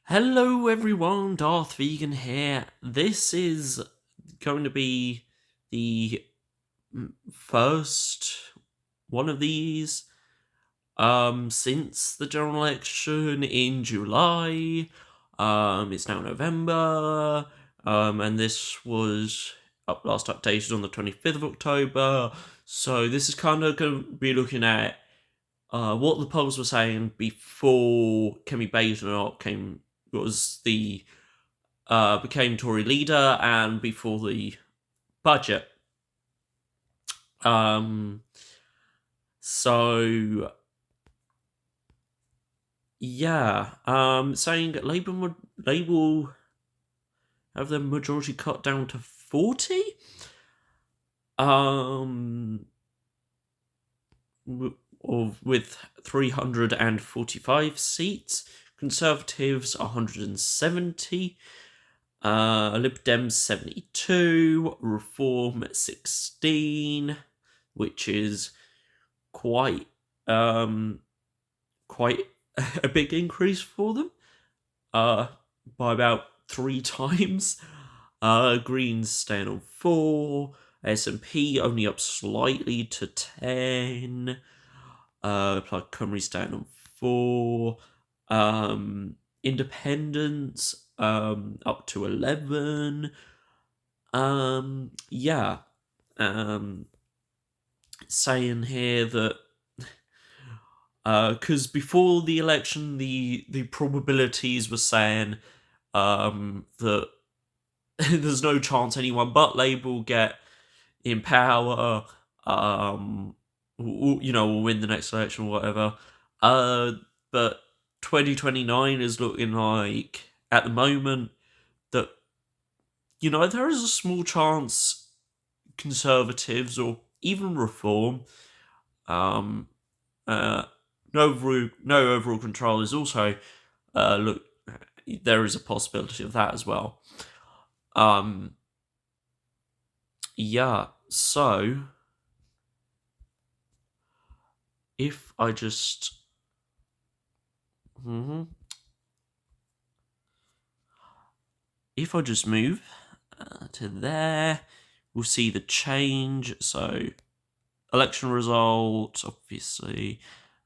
Hello everyone, Darth Vegan here. This is going to be the first one of these since the general election in July. It's now November. And this was last updated on the 25th of October. So this is kind of going to be looking at what the polls were saying before Kemi Badenoch became Tory leader and before the budget. Um, so yeah, saying Labour will have their majority cut down to 40. With 345 seats, Conservatives 170. Lib Dems 72, Reform 16, which is quite quite a big increase for them, by about 3 times. Greens staying on 4, SNP only up slightly to 10, Plaid Cymru staying on 4, Independents up to 11. Yeah. Saying here that because before the election, the probabilities were saying that there's no chance anyone but Labour will get in power, will win the next election or whatever. But 2029 is looking like, at the moment, that there is a small chance Conservatives or even Reform, no overall control is also there is a possibility of that as well. Yeah, so if I just move to there, we'll see the change. So election result, obviously,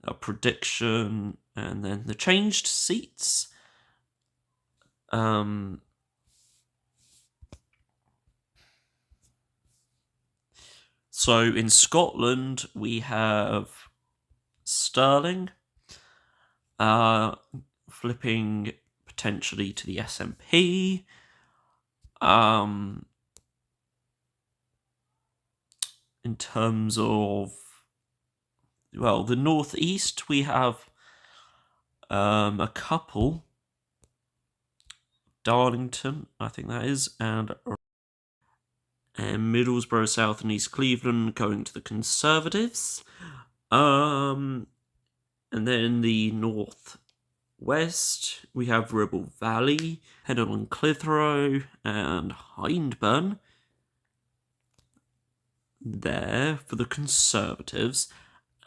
a prediction, and then the changed seats. So in Scotland, we have Stirling flipping potentially to the SNP. In terms of, the northeast, we have a couple. Darlington, I think that is, and Middlesbrough South and East Cleveland going to the Conservatives. And then the northwest, we have Ribble Valley, Hennell and Clitheroe, and Hyndburn there for the Conservatives.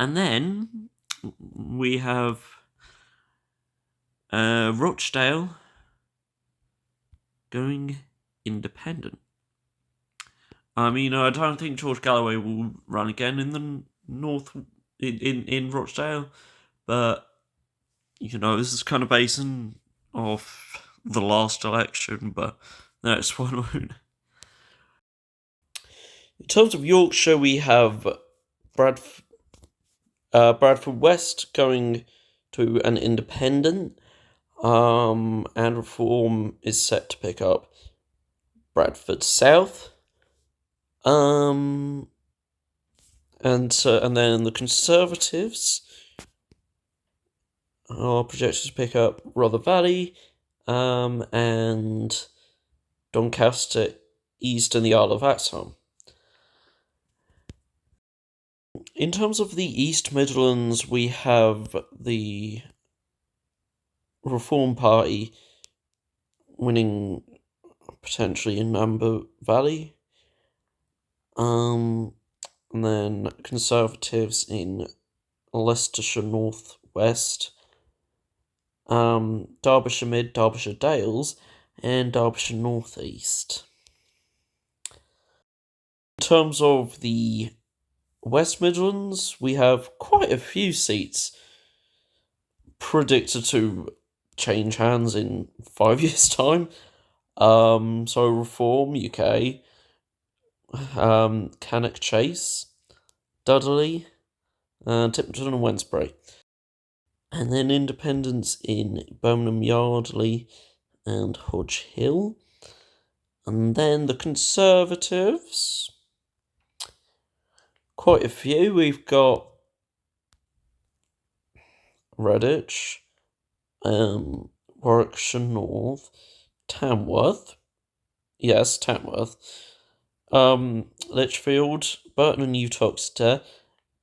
And then we have Rochdale going independent. I mean, I don't think George Galloway will run again in the north in Rochdale, but this is kind of based off the last election, but the next one won't. In terms of Yorkshire, we have Bradford West going to an independent, and Reform is set to pick up Bradford South. And then the Conservatives are projected to pick up Rother Valley, and Doncaster East and the Isle of Axholme. In terms of the East Midlands, we have the Reform Party winning potentially in Amber Valley, and then Conservatives in Leicestershire North West, Derbyshire Mid, Derbyshire Dales, and Derbyshire North East. In terms of the West Midlands, we have quite a few seats predicted to change hands in 5 years' time. So Reform UK, Cannock Chase, Dudley, Tipton and Wensbury. And then independents in Birmingham Yardley and Hodge Hill. And then the Conservatives, quite a few. We've got Redditch, Warwickshire North, Tamworth. Yes, Tamworth. Lichfield, Burton and Uttoxeter,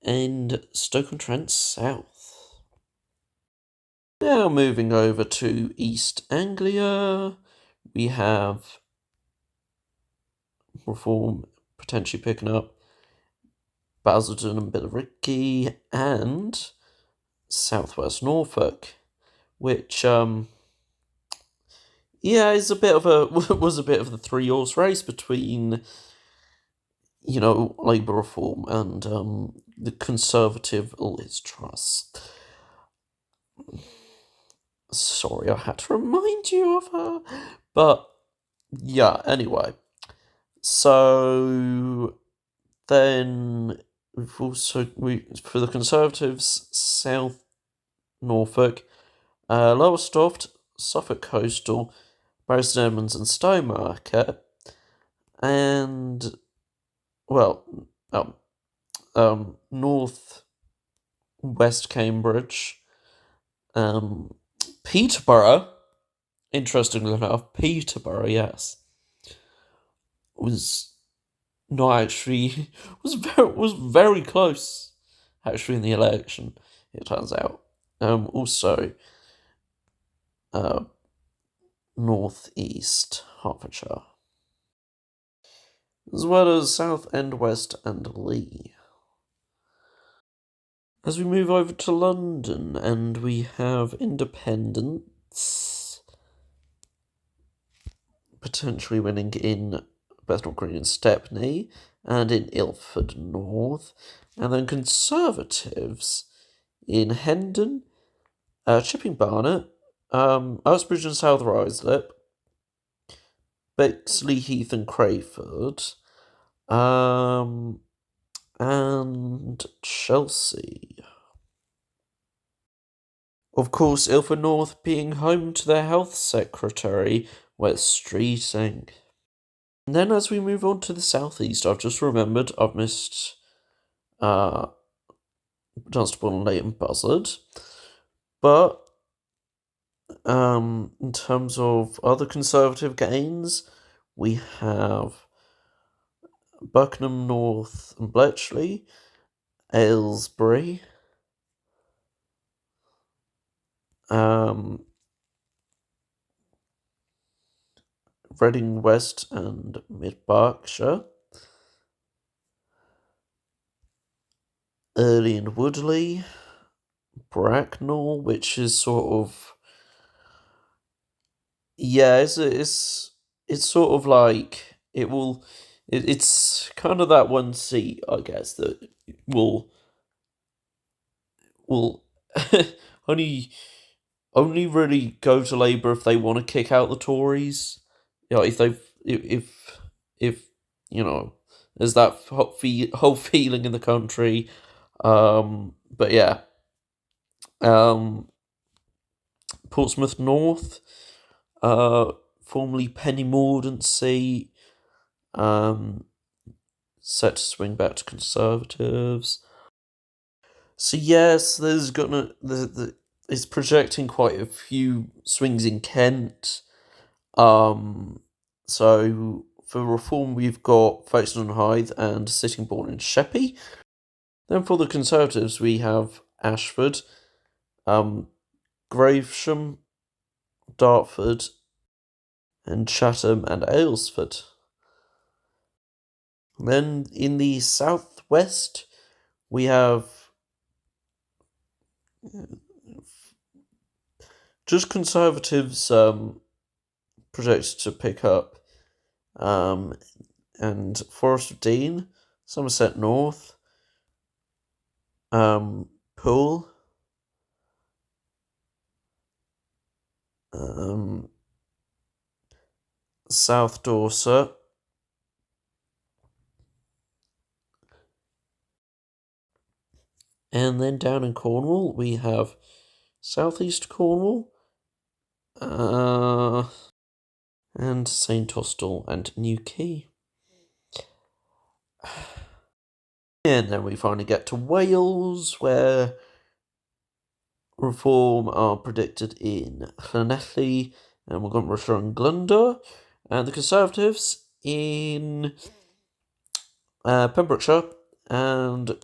and Stoke-on-Trent South. Now moving over to East Anglia, we have Reform potentially picking up Basildon and Billericay, and Southwest Norfolk, which is a bit of a was a bit of the 3 horse race between Labour Reform and the Conservative Liz Truss. Sorry, I had to remind you of her. But yeah, anyway. So then we've also for the Conservatives, South Norfolk, Lowestoft, Suffolk Coastal, Bury Edmunds and Stowmarket, and North West Cambridge, Peterborough. Interestingly enough, Peterborough, yes, was not actually was very close actually in the election. It turns out. Also, North East Hertfordshire, as well as South and West and Lee. As we move over to London, and we have independents potentially winning in Bethnal Green and Stepney, and in Ilford North, and then Conservatives in Hendon, Chipping Barnet, Uxbridge and South Ruislip, Bexley Heath and Crayford, and Chelsea. Of course, Ilford North being home to their Health Secretary, West Streeting. And then as we move on to the southeast, I've just remembered I've missed Dunstable and Leighton Buzzard. But in terms of other Conservative gains, we have Buckingham North and Bletchley, Aylesbury, Reading West and Mid Berkshire, Early and Woodley, Bracknell, which is sort of it's sort of like it's kind of that one seat, I guess, that will only really go to Labour if they want to kick out the Tories. If there's that whole feeling in the country. But yeah, Portsmouth North, formerly Penny Mordaunt seat, set to swing back to Conservatives. So yes, it's projecting quite a few swings in Kent. So for Reform, we've got Folkestone and Hythe and Sittingbourne and Sheppey. Then for the Conservatives, we have Ashford, Gravesham, Dartford, and Chatham and Aylesford. Then in the southwest, we have just Conservatives projected to pick up, and Forest of Dean, Somerset North, Poole, South Dorset, and then down in Cornwall we have South East Cornwall, and St Austell and Newquay. And then we finally get to Wales, where Reform are predicted in Llanelli and Montgomeryshire and Gloucester, and the Conservatives in Pembrokeshire and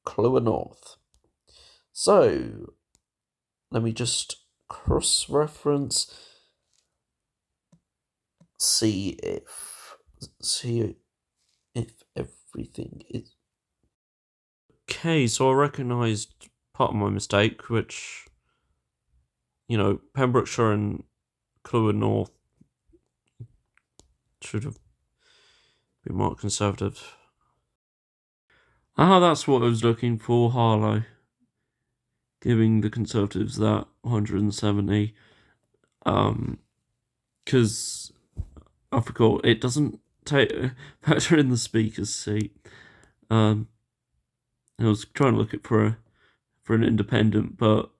Clwyd North. So, let me just cross-reference, see if everything is... Okay, so I recognised part of my mistake, which, Pembrokeshire and Clwyd North should have been more Conservative. That's what I was looking for, Harlow. Giving the Conservatives that 170. Because I forgot, it doesn't factor in the Speaker's seat. I was trying to look it for an independent, but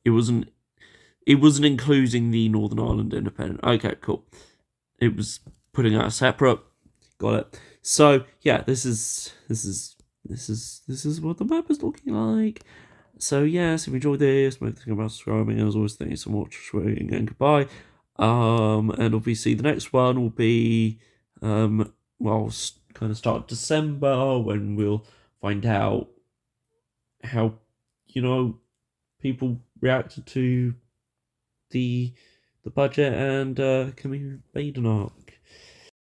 it wasn't including the Northern Ireland independent. Okay, cool. It was putting out a separate. Got it. So yeah, this is what the map is looking like. So yes, if you enjoyed this, make think about subscribing. As always, thank you so much for watching, and goodbye. And obviously the next one will be kind of start December, when we'll find out how people reacted to the budget, and can we invade or not.